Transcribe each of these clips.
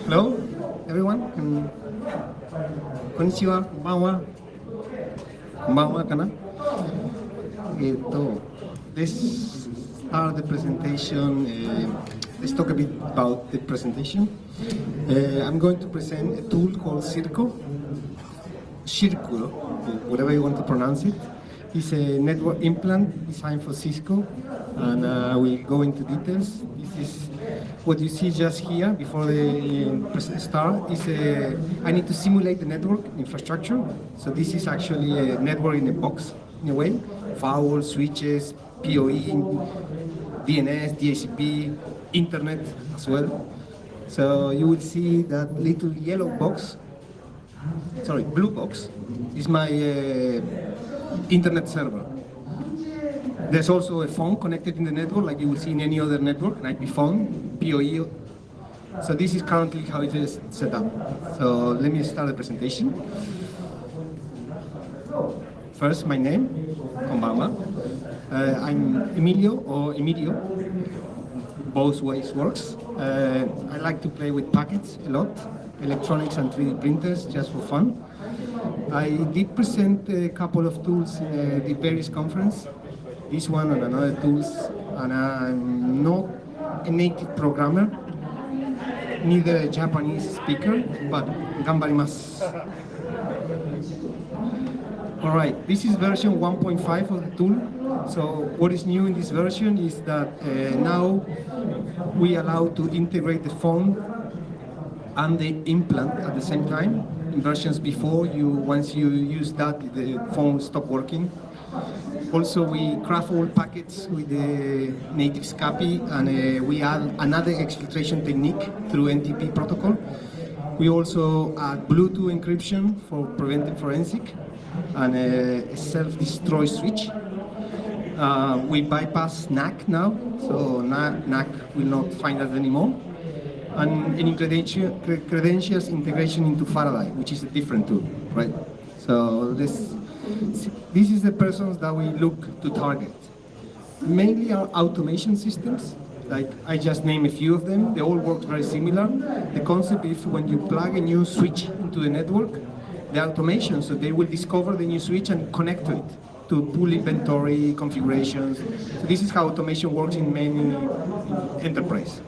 Hello, everyone. Konnichiwa, konbanwa. Konbanwa kana. Let's start the presentation. Let's talk a bit about the presentation. I'm going to present a tool called CIRCO. CIRCO, whatever you want to pronounce it. It's a network implant designed for Cisco, and we'll go into details. This is what you see just here before the start. I need to simulate the network infrastructure. So this is actually a network in a box, in a way. Firewall, switches, PoE, DNS, DHCP, internet as well. So you will see that little yellow box, sorry, blue box, is my internet server. There's also a phone connected in the network, like you will see in any other network, an IP phone, PoE. So this is currently how it is set up. So let me start the presentation. First, my name, konbanwa. I'm Emilio or Emilio. Both ways works. I like to play with packets a lot, electronics and 3D printers, just for fun. I did present a couple of tools in the various conference, this one and another tools, and I'm not a native programmer, neither a Japanese speaker, but ganbarimasu. All right, this is version 1.5 of the tool. So what is new in this version is that now we allow to integrate the phone and the implant at the same time. In versions before, once you use that, the phone stopped working. Also, we craft all packets with the native SCAPI, and we add another exfiltration technique through NTP protocol. We also add Bluetooth encryption for preventive forensic, and a self-destroy switch. We bypass NAC now, so NAC will not find us anymore. And any credentials integration into Faraday, which is a different tool, right? So this is the persons that we look to target. Mainly our automation systems, like I just named a few of them. They all work very similar. The concept is when you plug a new switch into the network, the automation, so they will discover the new switch and connect to it to pull inventory configurations. So this is how automation works in many enterprise.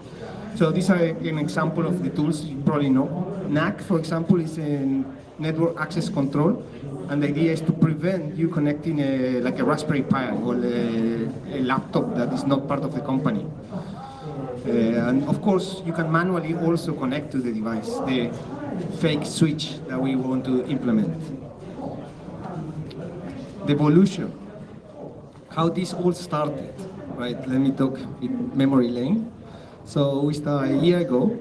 So these are an example of the tools you probably know. NAC, for example, is a network access control, and the idea is to prevent you connecting like a Raspberry Pi or a laptop that is not part of the company. And of course, you can manually also connect to the device, the fake switch that we want to implement. The evolution, how this all started, right? Let me talk in memory lane. So we started a year ago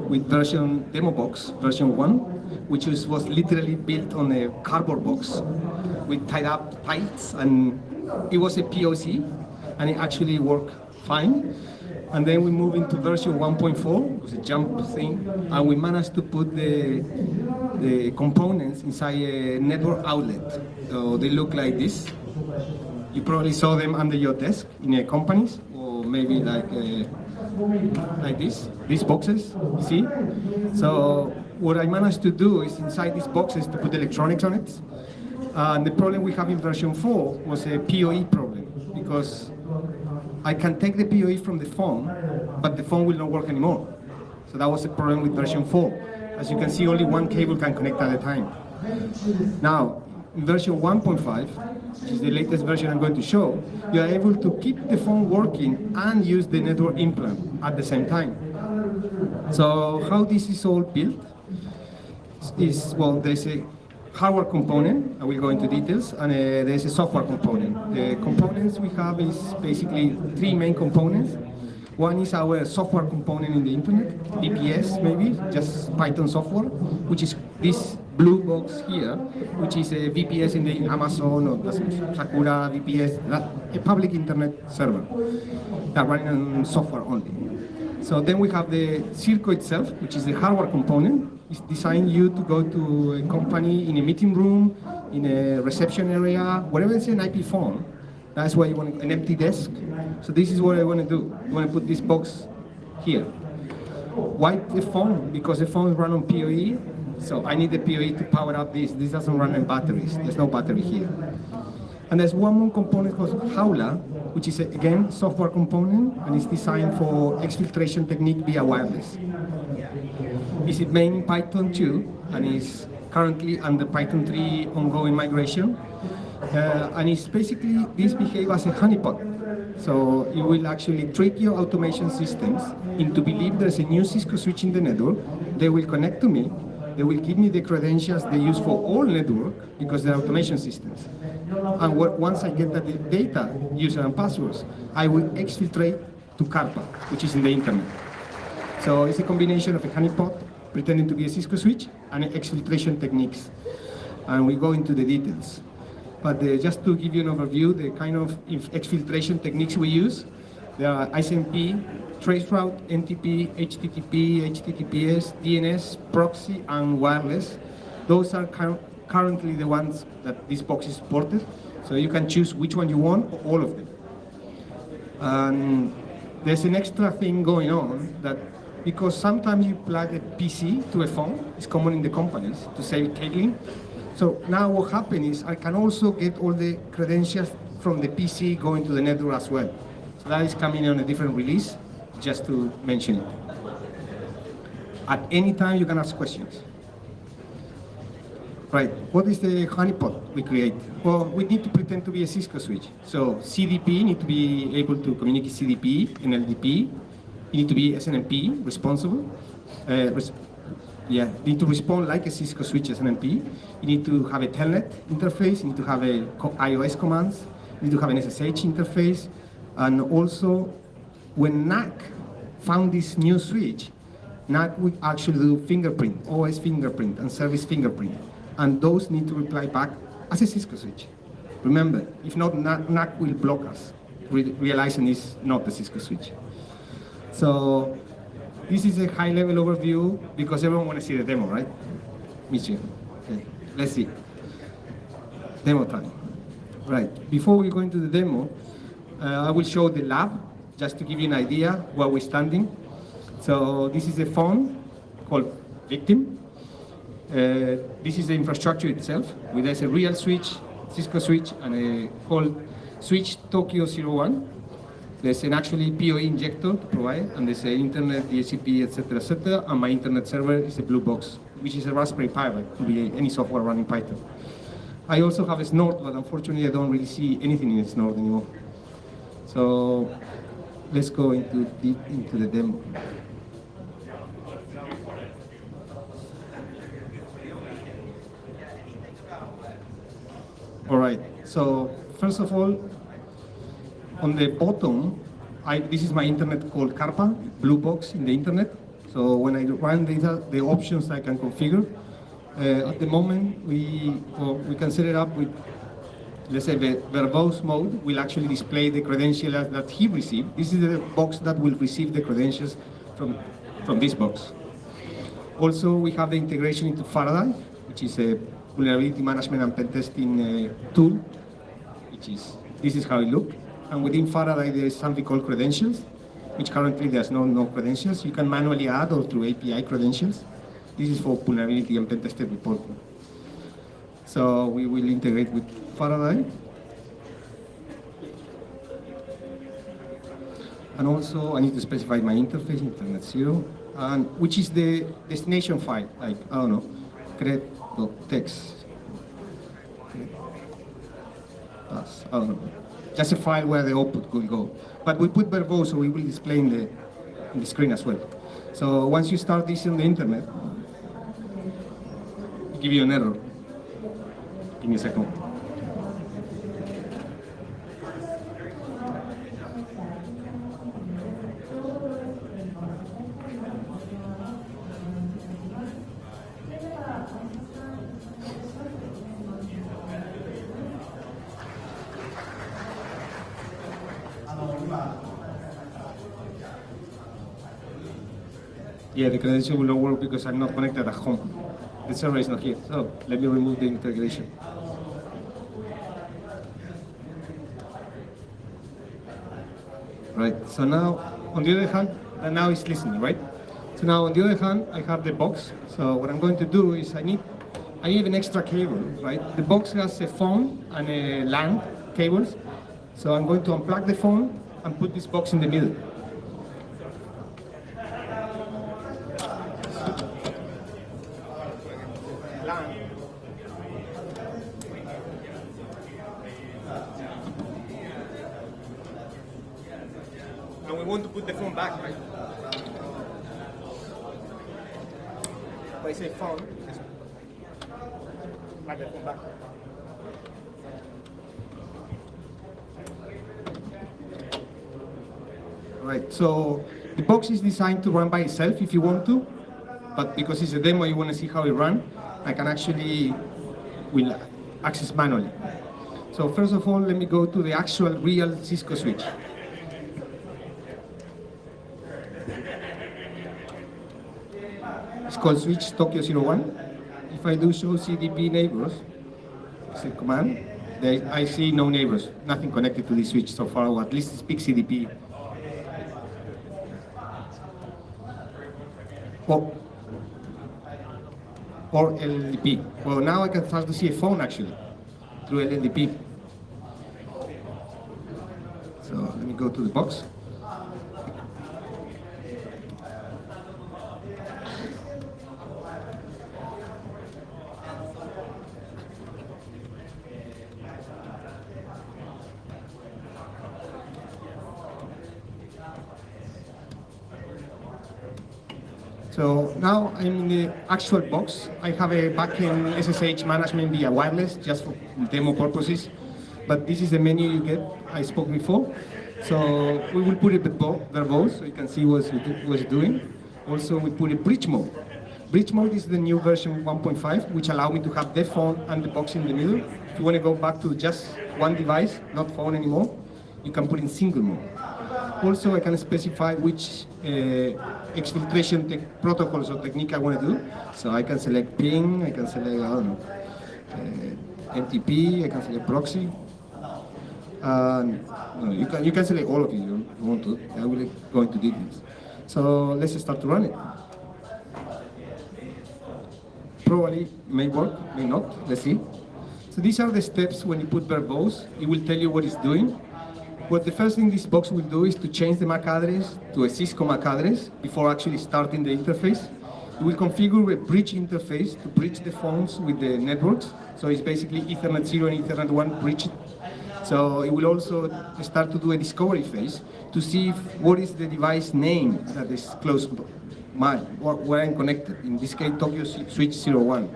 with demo box, version 1, which was literally built on a cardboard box with tied up pipes, and it was a POC, and it actually worked fine. And then we moved into version 1.4, it was a jump thing, and we managed to put the components inside a network outlet. So they look like this. You probably saw them under your desk in companies, or maybe like these boxes, you see? So what I managed to do is inside these boxes to put electronics on it. And the problem we have in version 4 was a PoE problem, because I can take the PoE from the phone, but the phone will not work anymore. So that was the problem with version 4. As you can see, only one cable can connect at a time. Now, in version 1.5, which is the latest version I'm going to show, you are able to keep the phone working and use the network implant at the same time. So how this is all built is, well, there's a hardware component, I will go into details, and there's a software component. The components we have is basically three main components. One is our software component in the internet, VPS maybe, just Python software, which is this blue box here, which is a VPS in the Amazon or Sakura VPS, a public internet server that running on software only. So then we have the CIRCO itself, which is the hardware component. It's designed you to go to a company in a meeting room, in a reception area, wherever it's an IP phone. That's why you want an empty desk. So this is what I want to do. I want to put this box here. Why the phone? Because the phone run on PoE, so I need the PoE to power up this. This doesn't run on batteries. There's no battery here. And there's one more component called Howler, which is, again, software component, and it's designed for exfiltration technique via wireless. It's made in Python 2, and is currently under Python 3 ongoing migration. And it's basically, this behaves as a honeypot. So it will actually trick your automation systems into believe there's a new Cisco switch in the network. They will connect to me. They will give me the credentials they use for all network because they're automation systems. And once I get that data, user and passwords, I will exfiltrate to CARPA, which is in the internet. So it's a combination of a honeypot pretending to be a Cisco switch and exfiltration techniques. And we go into the details. But just to give you an overview, the kind of exfiltration techniques we use, there are ISMP, traceroute, NTP, HTTP, HTTPS, DNS, proxy, and wireless. Those are currently the ones that this box is supported. So you can choose which one you want, or all of them. And there's an extra thing going on that because sometimes you plug a PC to a phone, it's common in the companies to save cabling. So now what happens is I can also get all the credentials from the PC going to the network as well. So that is coming on a different release, just to mention it. At any time you can ask questions. Right, what is the honeypot we create? Well, we need to pretend to be a Cisco switch. So CDP need to be able to communicate CDP and LDP. You need to be SNMP, responsible. Need to respond like a Cisco switch SNMP. You need to have a telnet interface. You need to have a iOS commands. You need to have an SSH interface. And also, when NAC found this new switch, NAC would actually do fingerprint, OS fingerprint, and service fingerprint. And those need to reply back as a Cisco switch. Remember, if not, NAC will block us, realizing it's not the Cisco switch. So this is a high-level overview because everyone wants to see the demo, right? Michi. Okay, let's see. Demo time. Right, before we go into the demo, I will show the lab, just to give you an idea where we're standing. So this is a phone called Victim. This is the infrastructure itself, where there's a real switch, Cisco switch, and a called switch Tokyo 01. There's an actually PoE injector to provide, and there's an internet, DHCP, etc., and my internet server is a blue box, which is a Raspberry Pi, but it could be any software running Python. I also have a Snort, but unfortunately I don't really see anything in Snort anymore. So let's go into the demo. All right, so first of all, on the bottom, this is my internet called CARPA, blue box in the internet. So when I run data, the options I can configure. At the moment, we can set it up with, let's say, the verbose mode will actually display the credentials that he received. This is the box that will receive the credentials from this box. Also, we have the integration into Faraday, which is a vulnerability management and pen testing tool, this is how it looks. And within Faraday, there is something called credentials, which currently there's no credentials. You can manually add or through API credentials. This is for vulnerability and pen tested reporting. So we will integrate with Faraday. And also, I need to specify my interface, Internet 0, and which is the destination file, like, I don't know, cred.txt. I don't know. Just a file where the output will go. But we put verbose, so we will display in the screen as well. So once you start this on the internet, it'll give you an error. Give me a second. Yeah, the credential will not work because I'm not connected at home. The server is not here. So let me remove the integration. Right, so now, on the other hand, now it's listening, right? So now on the other hand, I have the box. So what I'm going to do is I need an extra cable, right? The box has a phone and a LAN cables. So I'm going to unplug the phone and put this box in the middle. And we want to put the phone back, right? If I say phone, plug the phone back. Right, so the box is designed to run by itself if you want to, but because it's a demo, you want to see how it runs, I can actually will access manually. So first of all, let me go to the actual real Cisco switch. It's called switch Tokyo 01. If I do show CDP neighbors, it's a command, I see no neighbors, nothing connected to this switch so far, or at least speak CDP. Or LLDP. Well, now I can start to see a phone actually through LLDP. So let me go to the box. So now I'm in the actual box. I have a backend SSH management via wireless, just for demo purposes. But this is the menu you get, I spoke before. So we will put it verbose, so you can see what it's doing. Also, we put a bridge mode. Bridge mode is the new version 1.5, which allows me to have the phone and the box in the middle. If you want to go back to just one device, not phone anymore, you can put in single mode. Also, I can specify which exfiltration protocols or technique I want to do. So I can select ping, I can select, I don't know, NTP, I can select proxy. You can select all of it if you want to. I will go into details. So let's start to run it. Probably may work, may not, let's see. So these are the steps when you put verbose. It will tell you what it's doing. What the first thing this box will do is to change the MAC address to a Cisco MAC address before actually starting the interface. It will configure a bridge interface to bridge the phones with the networks. So it's basically Ethernet 0 and Ethernet 1 bridged. So it will also start to do a discovery phase to see what is the device name that is close to mine, where I'm connected. In this case, Tokyo Switch 01.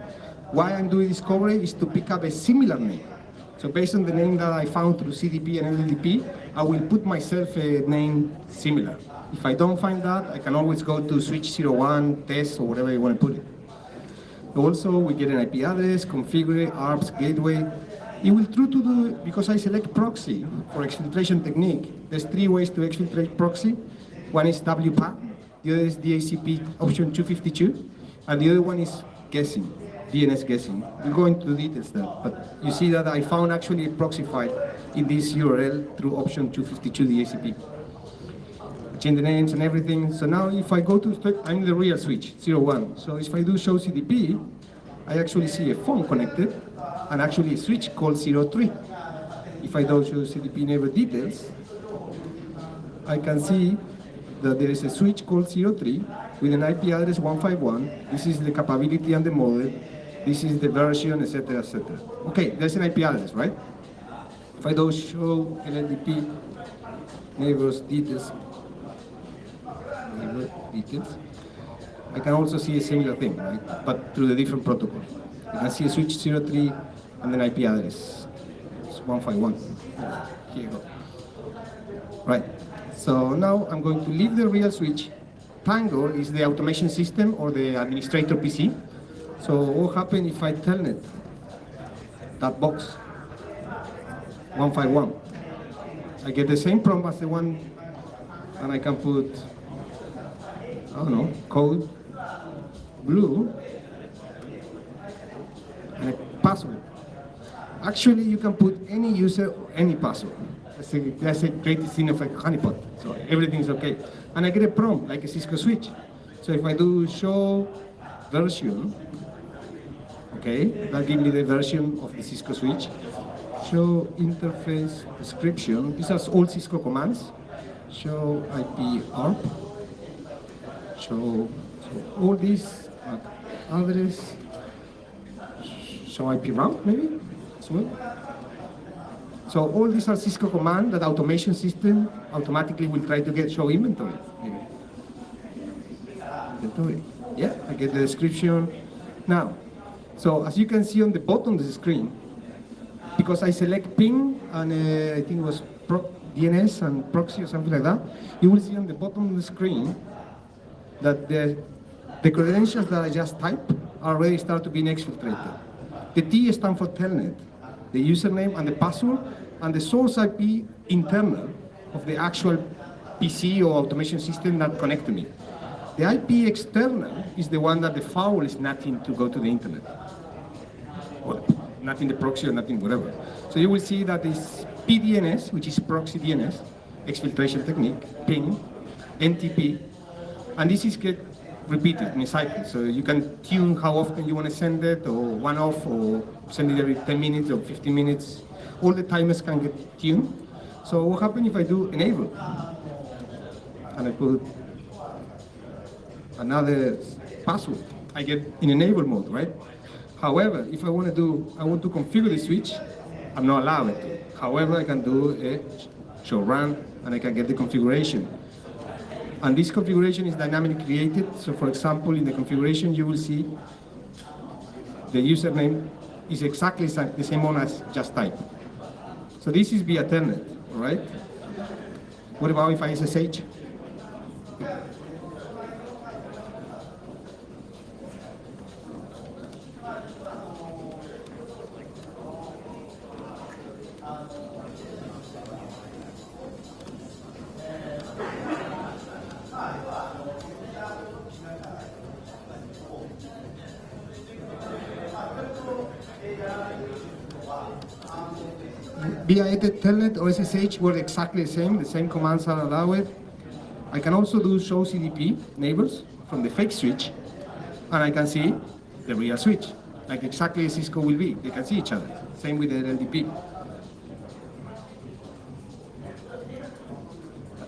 Why I'm doing discovery is to pick up a similar name. So based on the name that I found through CDP and LLDP, I will put myself a name similar. If I don't find that, I can always go to switch 01, test, or whatever you want to put it. Also, we get an IP address, configure, ARPS, gateway. It will try to do, because I select proxy for exfiltration technique, there's 3 ways to exfiltrate proxy. One is WPAT, the other is DHCP option 252, and the other one is guessing. DNS guessing. We'll go into the details there, but you see that I found actually a proxy file in this URL through option 252 DHCP. I change the names and everything. So now if I go to, I'm in the real switch, 01. So if I do show CDP, I actually see a phone connected and actually a switch called 03. If I don't show CDP neighbor details, I can see that there is a switch called 03 with an IP address 151. This is the capability and the model. This is the version, etc., etc. Okay, there's an IP address, right? If I don't show LLDP neighbors details, I can also see a similar thing, right? But through the different protocol. I can see a switch 03 and then IP address. It's 151. Here you go. Right. So now I'm going to leave the real switch. Tango is the automation system or the administrator PC. So what happens if I telnet that box 151? I get the same prompt as the one, and I can put, I don't know, code blue and a password. Actually, you can put any user or any password. That's a great thing of a honeypot. So everything's okay. And I get a prompt like a Cisco switch. So if I do show version, okay, that gives me the version of the Cisco switch. Show interface description. These are all Cisco commands. Show IP ARP. Show all these address. Show IP route maybe as well. So all these are Cisco commands that automation system automatically will try to get show inventory. Maybe. Inventory. Yeah, I get the description now. So as you can see on the bottom of the screen, because I select ping and I think it was DNS and proxy or something like that, you will see on the bottom of the screen that the credentials that I just typed already start to be exfiltrated. The T stands for telnet, the username and the password, and the source IP internal of the actual PC or automation system that connect to me. The IP external is the one that the firewall is nothing to go to the internet. Well, not in the proxy or not in whatever. So you will see that this PDNS, which is proxy DNS, exfiltration technique, ping, NTP, and this is get repeated in a cycle. So you can tune how often you want to send it, or one off, or send it every 10 minutes or 15 minutes. All the timers can get tuned. So what happens if I do enable? And I put another password. I get in enable mode, right? However, if I want to configure the switch, I'm not allowed to. However, I can do a show run, and I can get the configuration. And this configuration is dynamically created. So for example, in the configuration, you will see the username is exactly the same one as just typed. So this is via telnet, all right? What about if I SSH? Via telnet or SSH were exactly the same commands are allowed. I can also do show CDP neighbors from the fake switch, and I can see the real switch, like exactly as Cisco will be. They can see each other. Same with the LDP.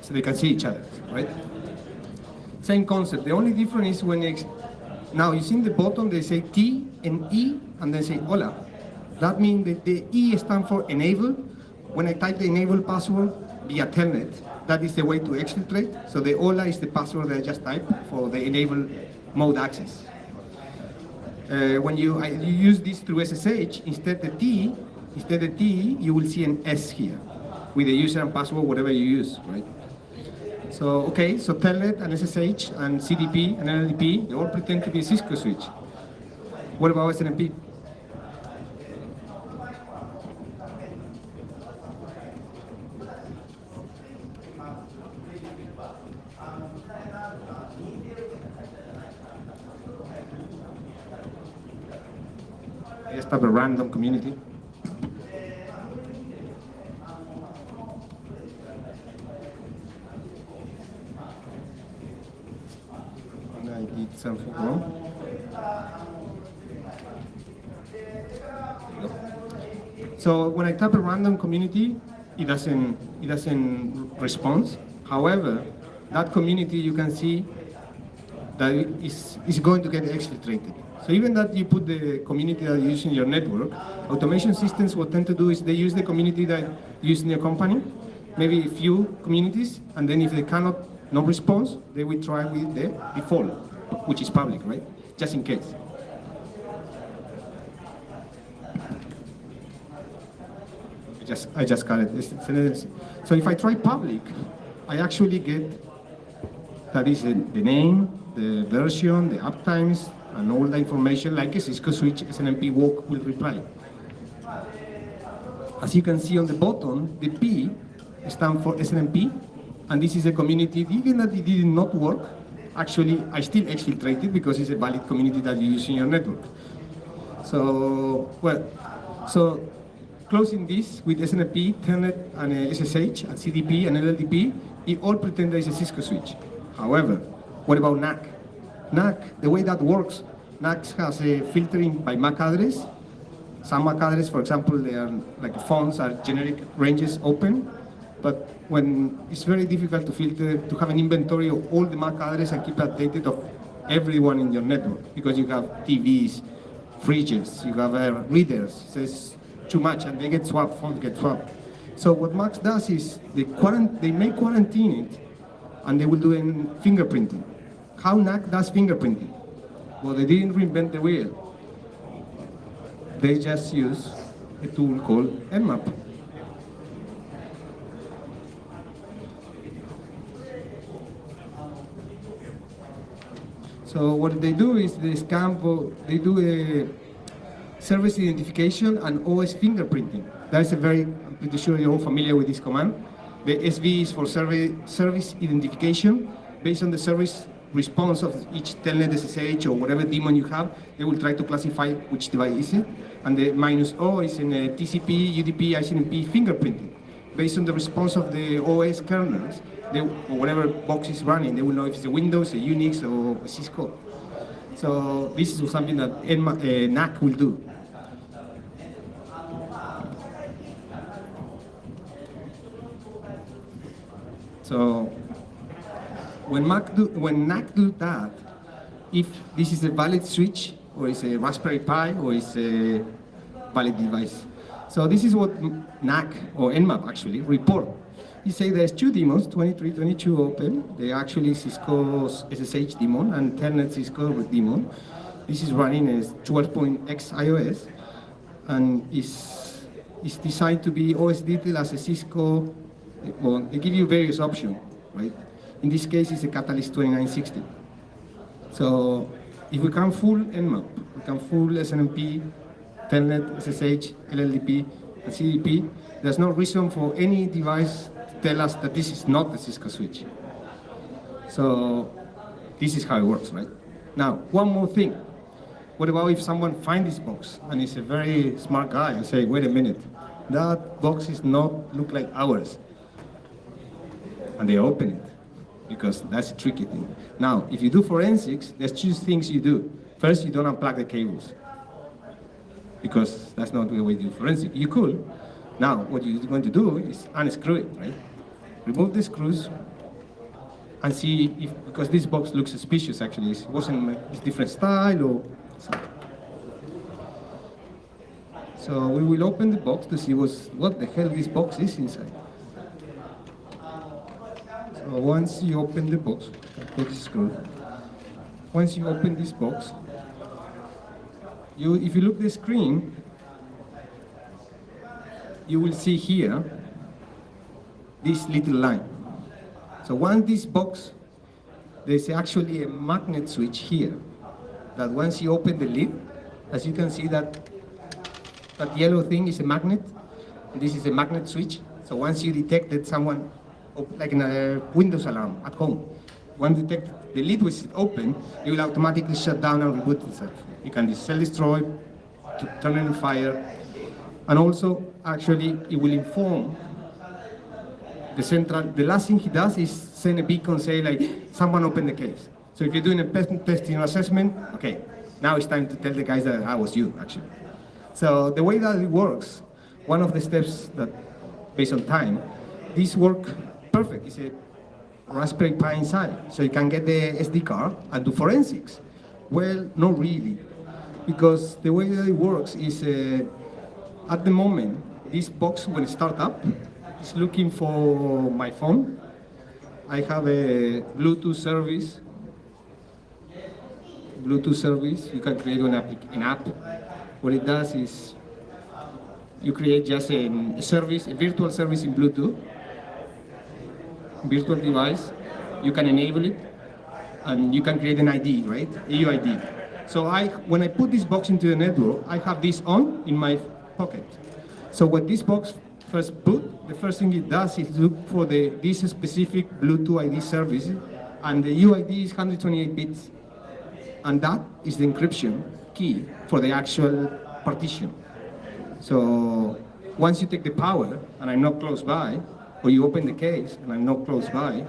So they can see each other, right? Same concept. The only difference is when now you see in the bottom they say T and E and then say hola. That means that the E stands for enable. When I type the enable password via telnet, that is the way to exfiltrate. So the hola is the password that I just typed for the enable mode access. When you use this through SSH, instead the T, you will see an S here with the user and password, whatever you use, right? So, okay, so telnet and SSH and CDP and LDP, they all pretend to be a Cisco switch. What about SNMP? I just have a random community. And I did something wrong. So when I type a random community, it doesn't respond. However, that community you can see that is going to get exfiltrated. So even that you put the community that you use in your network, automation systems what tend to do is they use the community that you use in your company, maybe a few communities, and then if they cannot, no response, they will try with the default, which is public, right? Just in case. I just got it. So if I try public, I actually get that is the name, the version, the uptimes, and all the information like a Cisco switch SNMP walk will reply. As you can see on the bottom, the P stands for SNMP, and this is a community, even that it did not work, actually I still exfiltrated because it's a valid community that you use in your network. So, so closing this with SNMP, Telnet, and SSH, and CDP, and LLDP, it all pretend that it's a Cisco switch. However, what about NAC? NAC, the way that works, NAC has a filtering by MAC address. Some MAC address, for example, they are like phones are generic ranges open, but when it's very difficult to filter, to have an inventory of all the MAC address and keep updated of everyone in your network, because you have TVs, fridges, you have readers, so it's too much, and they get swapped, phones get swapped. So what MAC does is they may quarantine it, and they will do fingerprinting. How NAC does fingerprinting? Well, they didn't reinvent the wheel. They just use a tool called Nmap. So what they do is they do a service identification and OS fingerprinting. That's I'm pretty sure you're all familiar with this command. The SV is for service identification. Based on the service response of each telnet SSH or whatever daemon you have, they will try to classify which device is it. And the -O is in a TCP, UDP, ICMP fingerprinting. Based on the response of the OS kernels, or whatever box is running, they will know if it's a Windows, a Unix, or a Cisco. So this is something that NAC will do. So when NAC do that, if this is a valid switch, or it's a Raspberry Pi, or it's a valid device. So this is what NAC, or Nmap actually, report. You say there's two daemons, 23, 22 open. They're actually Cisco's SSH daemon and Telnet Cisco daemon. This is running as 12.x iOS, and is designed to be OS detailed as a Cisco. Well, they give you various options, right? In this case, it's a Catalyst 2960. So if we can full Nmap, we can full SNMP, Telnet, SSH, LLDP, and CDP, there's no reason for any device tell us that this is not the Cisco switch. So this is how it works, right? Now, one more thing. What about if someone finds this box and is a very smart guy and say, wait a minute, that box does not look like ours. And they open it, because that's a tricky thing. Now, if you do forensics, there's two things you do. First, you don't unplug the cables, because that's not the way you do forensic. You could. Now, what you're going to do is unscrew it, right? Remove the screws and see if, because this box looks suspicious actually, it's different style or something. So we will open the box to see what the hell this box is inside. So once you open the box, take the screw. Once you open this box, if you look at the screen, you will see here this little line. So once this box, there's actually a magnet switch here, that once you open the lid, as you can see that yellow thing is a magnet, and this is a magnet switch. So once you detect that someone, like in a Windows alarm at home, once you detect the lid was open, it will automatically shut down and reboot itself. You can self-destroy, turn on fire, and also, actually, it will inform the last thing he does is send a beacon, say like, someone opened the case. So if you're doing a testing assessment, okay, now it's time to tell the guys that I was you, actually. So the way that it works, one of the steps that, based on time, this work perfect. It's a Raspberry Pi inside, so you can get the SD card and do forensics. Well, not really, because the way that it works is, at the moment, this box, when it starts up, is looking for my phone. I have a Bluetooth service. You can create an app. What it does is, you create just a service, a virtual service in Bluetooth, virtual device. You can enable it, and you can create an ID, right? UID. So when I put this box into the network, I have this on in my pocket. So when this box first boot, the first thing it does is look for this specific Bluetooth ID service, and the UID is 128 bits. And that is the encryption key for the actual partition. So once you take the power, and I'm not close by, or you open the case, and I'm not close by,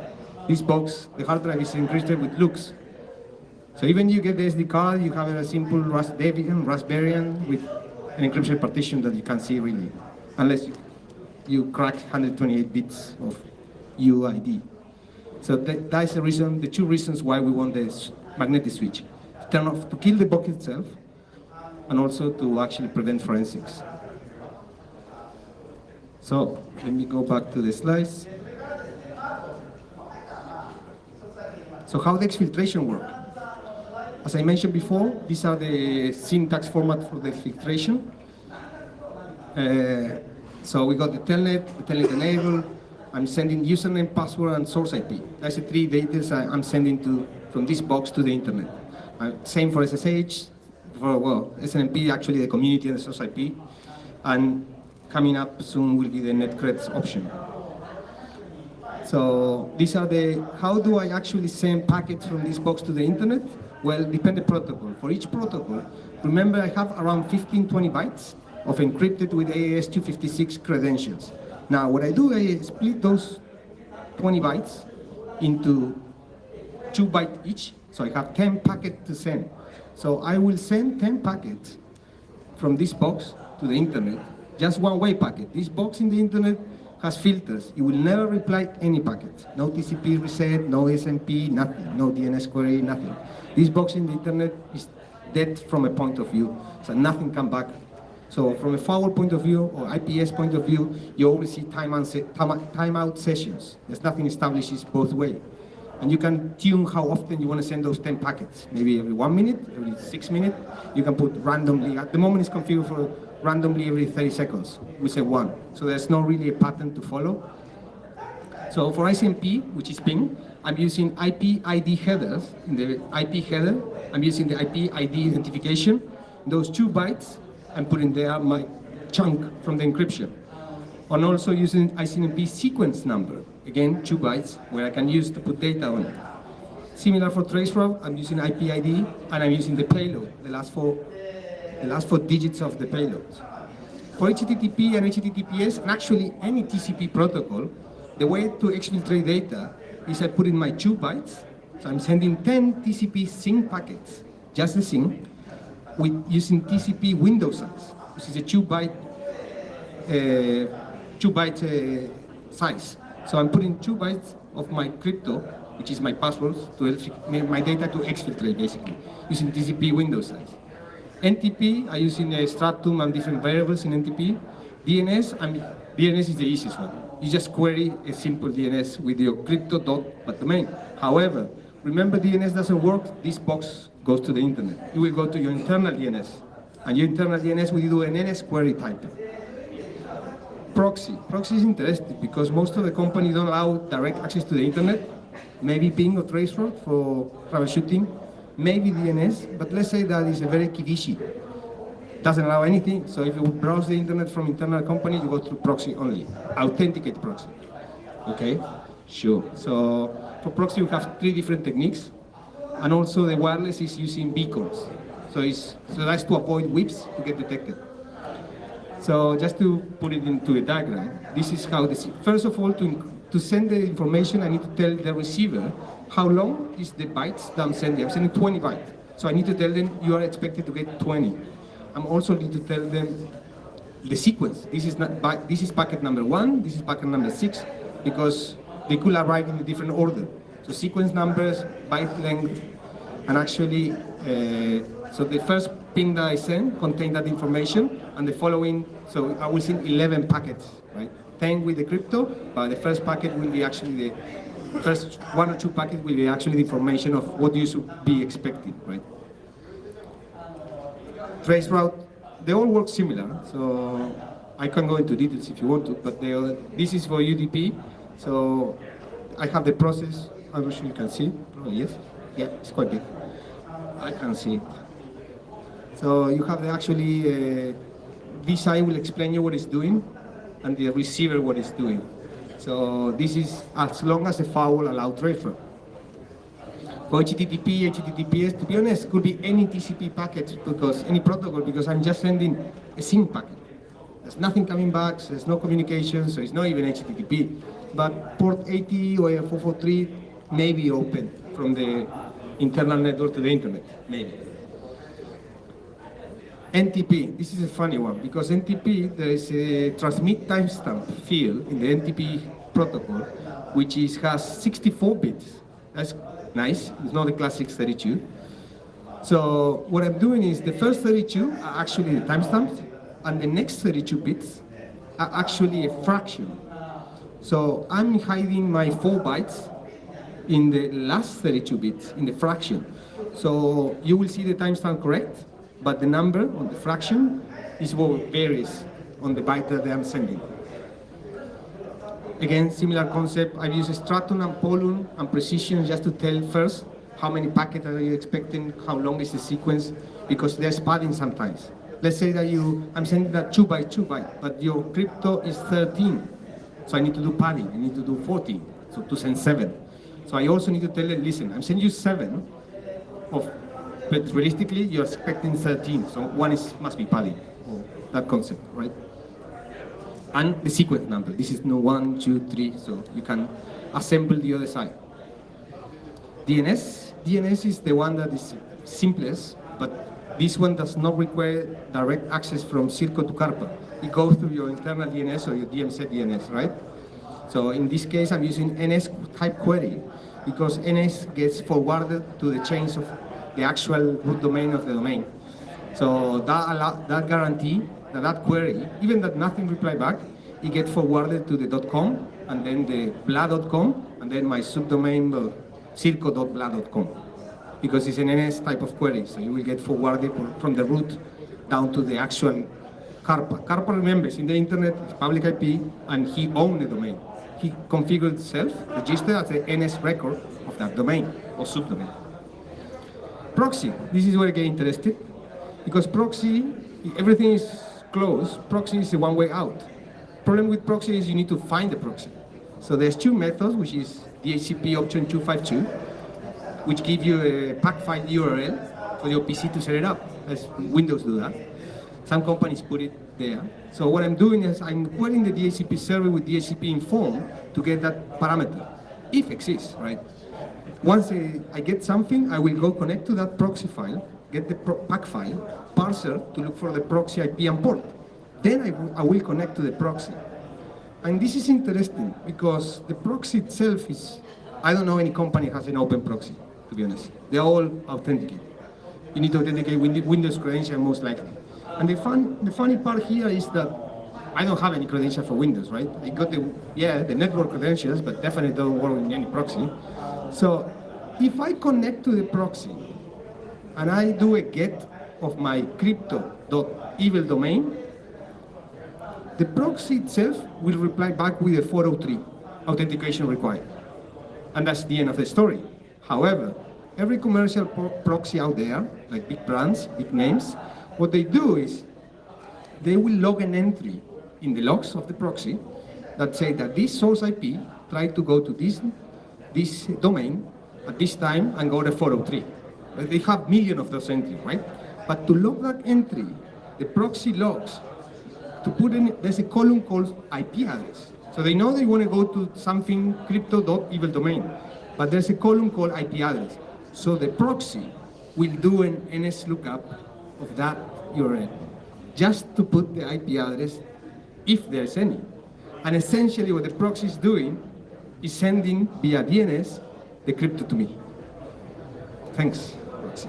this box, the hard drive is encrypted with looks. So even you get the SD card, you have a simple Raspberry with an encryption partition that you can't see really, unless you crack 128 bits of UID. So that's the reason, the two reasons why we want this magnetic switch. To turn off, to kill the box itself, and also to actually prevent forensics. So let me go back to the slides. So how the exfiltration works? As I mentioned before, these are the syntax format for the exfiltration. So we got the telnet enable. I'm sending username, password, and source IP. That's the three data I'm sending from this box to the internet. Same for SSH, for SNMP, actually the community and the source IP. And coming up soon will be the netcreds option. So these are how do I actually send packets from this box to the internet? Well, dependent protocol. For each protocol, remember I have around 15-20 bytes of encrypted with AES-256 credentials. Now, what I do, I split those 20 bytes into 2 bytes each, so I have 10 packets to send. So I will send 10 packets from this box to the internet, just one-way packet. This box in the internet has filters. It will never reply any packet. No TCP reset, no SMP, nothing. No DNS query, nothing. This box in the internet is dead from a point of view, so nothing comes back. So from a firewall point of view or IPS point of view, you always see timeout sessions. There's nothing established both ways. And you can tune how often you want to send those 10 packets. Maybe every 1 minute, every 6 minutes. You can put randomly. At the moment it's configured for randomly every 30 seconds. We say 1. So there's not really a pattern to follow. So for ICMP, which is ping, I'm using IP ID headers. In the IP header, I'm using the IP ID identification. Those 2 bytes, I'm putting there my chunk from the encryption. And also using ICMP sequence number. Again, 2 bytes, where I can use to put data on it. Similar for traceroute, I'm using IP ID, and I'm using the payload, the last four digits of the payload. For HTTP and HTTPS, and actually any TCP protocol, the way to exfiltrate data is I put in my 2 bytes. So I'm sending 10 TCP sync packets, just the sync, with using TCP window size, which is a 2 byte size. So I'm putting 2 bytes of my crypto, which is my passwords, to my data to exfiltrate basically, using TCP window size. NTP, I'm using a stratum and different variables in NTP. DNS is the easiest one. You just query a simple DNS with your crypto.domain. However, remember DNS doesn't work, this box goes to the internet. You will go to your internal DNS. And your internal DNS will do an NS query type. Proxy. Proxy is interesting because most of the companies don't allow direct access to the internet. Maybe ping or traceroute for troubleshooting. Maybe DNS, but let's say that is a very kidishi. Doesn't allow anything, so if you browse the internet from internal company, you go through proxy only. Authenticate proxy. Okay? Sure. So for proxy, we have 3 different techniques. And also the wireless is using beacons. So that's to avoid whips to get detected. So just to put it into a diagram, this is how first of all, to send the information, I need to tell the receiver how long is the bytes that I'm sending. I'm sending 20 bytes. So I need to tell them you are expected to get 20. I'm also need to tell them the sequence. This is packet number 1, this is packet number 6, because they could arrive in a different order. So sequence numbers, byte length, and actually, so the first ping that I send contains that information, and the following, so I will send 11 packets, right? 10 with the crypto, but the first packet will be actually the first 1 or 2 packets will be actually the information of what you should be expecting, right? Traceroute, they all work similar, so I can go into details if you want to, but this is for UDP, so I have the process. I'm sure you can see, probably yes. Yeah, it's quite big. I can see it. So you have this side will explain you what it's doing, and the receiver what it's doing. So this is as long as the firewall allows traceroute. For HTTP, HTTPS, to be honest, could be any TCP packet, any protocol, because I'm just sending a sync packet. There's nothing coming back, so there's no communication, so it's not even HTTP. But port 80 or 443 may be open from the internal network to the internet, maybe. NTP, this is a funny one, because NTP, there is a transmit timestamp field in the NTP protocol, which has 64 bits. That's nice, it's not the classic 32. So what I'm doing is the first 32 are actually the timestamps, and the next 32 bits are actually a fraction. So I'm hiding my 4 bytes in the last 32 bits, in the fraction. So you will see the timestamp correct, but the number on the fraction is what varies on the byte that I'm sending. Again, similar concept. I use stratum and polum and precision just to tell first how many packets are you expecting, how long is the sequence, because there's padding sometimes. Let's say that I'm sending that 2 by 2 byte, but your crypto is 13. So I need to do padding, I need to do 14, so to send 7. So I also need to tell it, listen, I'm sending you 7 but realistically, you're expecting 13, so one must be padding, or that concept, right? And the sequence number. This is no 1, 2, 3, so you can assemble the other side. DNS. DNS is the one that is simplest, but this one does not require direct access from CIRCO to CARPA. It goes through your internal DNS or your DMZ DNS, right? So in this case, I'm using NS type query because NS gets forwarded to the chains of the actual root domain of the domain. So that guarantee that query, even that nothing reply back, it gets forwarded to the .com and then the blah.com and then my subdomain circo.blah.com because it's an NS type of query. So you will get forwarded from the root down to the actual CARPA. CARPA, remembers, in the internet, it's public IP, and he owns the domain. He configured himself, registered as the NS record of that domain or subdomain. Proxy, this is where I get interested, because proxy, everything is closed, proxy is a one-way out. Problem with proxy is you need to find the proxy. So there's 2 methods, which is DHCP option 252, which give you a pack file URL for your PC to set it up, as Windows do that. Some companies put it there. So what I'm doing is I'm querying the DHCP server with DHCP inform to get that parameter, if it exists, right? Once I get something, I will go connect to that proxy file, get the pack file, parser to look for the proxy IP and port. Then I will connect to the proxy. And this is interesting because the proxy itself is, I don't know any company has an open proxy, to be honest. They're all authenticated. You need to authenticate Windows credential most likely. And the funny part here is that I don't have any credential for Windows, right? I got the network credentials, but definitely don't work in any proxy. So if I connect to the proxy and I do a get of my crypto.evil domain, the proxy itself will reply back with a 403 authentication required. And that's the end of the story. However, every commercial proxy out there, like big brands, big names, what they do is they will log an entry in the logs of the proxy that say that this source IP tried to go to this domain at this time and go to 403. They have millions of those entries, right? But to log that entry, the proxy logs, to put in, there's a column called IP address. So they know they want to go to something crypto.evil domain, but there's a column called IP address. So the proxy will do an NS lookup of that URL, just to put the IP address, if there's any. And essentially what the proxy is doing is sending via DNS the crypto to me. Thanks, proxy.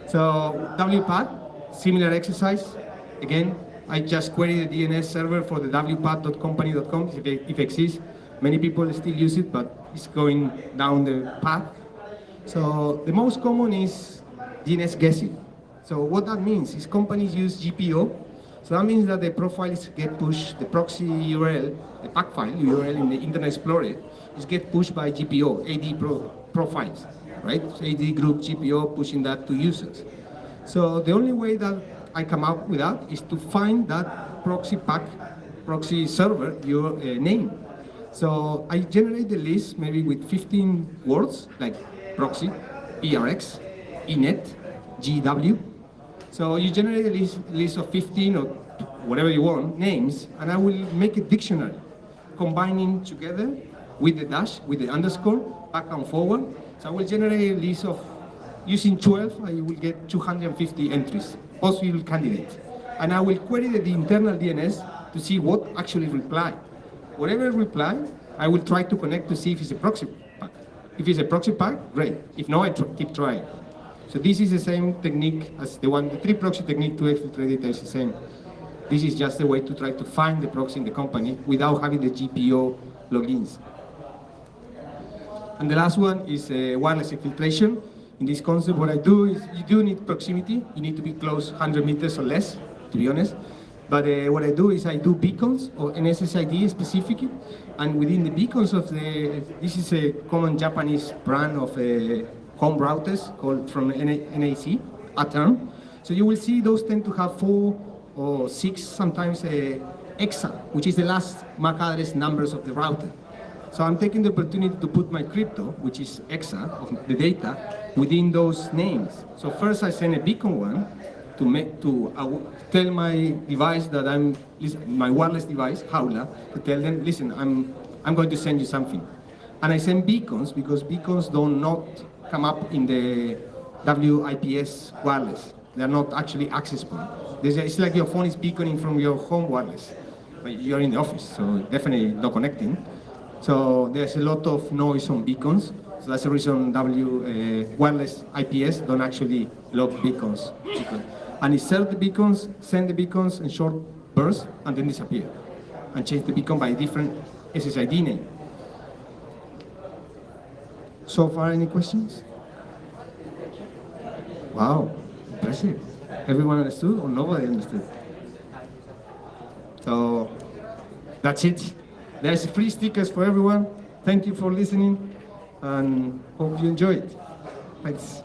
So WPAD, similar exercise. Again, I just query the DNS server for the wpad.company.com if it exists. Many people still use it, but it's going down the path. So the most common is DNS guessing. So what that means is companies use GPO. So that means that the profiles get pushed, the proxy URL, the pack file URL in the Internet Explorer is get pushed by GPO, AD profiles, right? So AD group GPO pushing that to users. So the only way that I come up with that is to find that proxy pack, proxy server, your name. So I generate the list maybe with 15 words, like proxy, ERX, ENET, GW. So you generate a list of 15 or whatever you want, names, and I will make a dictionary, combining together with the dash, with the underscore, back and forward. So I will generate a list of using 12, I will get 250 entries, possible candidates. And I will query the internal DNS to see what actually reply. Whatever reply, I will try to connect to see if it's a proxy pack. If it's a proxy pack, great. If no, I keep trying. So this is the same technique as the 3-proxy technique to exfiltrate data is the same. This is just a way to try to find the proxy in the company without having the GPO logins. And the last one is wireless exfiltration. In this concept, what I do is you do need proximity. You need to be close 100 meters or less, to be honest. But what I do is I do beacons or an SSID specifically, and within the beacons of this is a common Japanese brand of home routers called from NAC, term. So you will see those tend to have 4 or 6, sometimes EXA, which is the last MAC address numbers of the router. So I'm taking the opportunity to put my crypto, which is EXA of the data, within those names. So first I send a beacon one to tell my device that my wireless device, Howler, to tell them, listen, I'm going to send you something. And I send beacons because beacons do not come up in the WIPS wireless. They're not actually access point. It's like your phone is beaconing from your home wireless. But you're in the office, so definitely not connecting. So there's a lot of noise on beacons. So that's the reason wireless IPS don't actually log beacons. And insert the beacons, send the beacons in short bursts, and then disappear. And change the beacon by a different SSID name. So far, any questions? Wow, impressive. Everyone understood or nobody understood? So that's it. There's free stickers for everyone. Thank you for listening and hope you enjoy it. Thanks.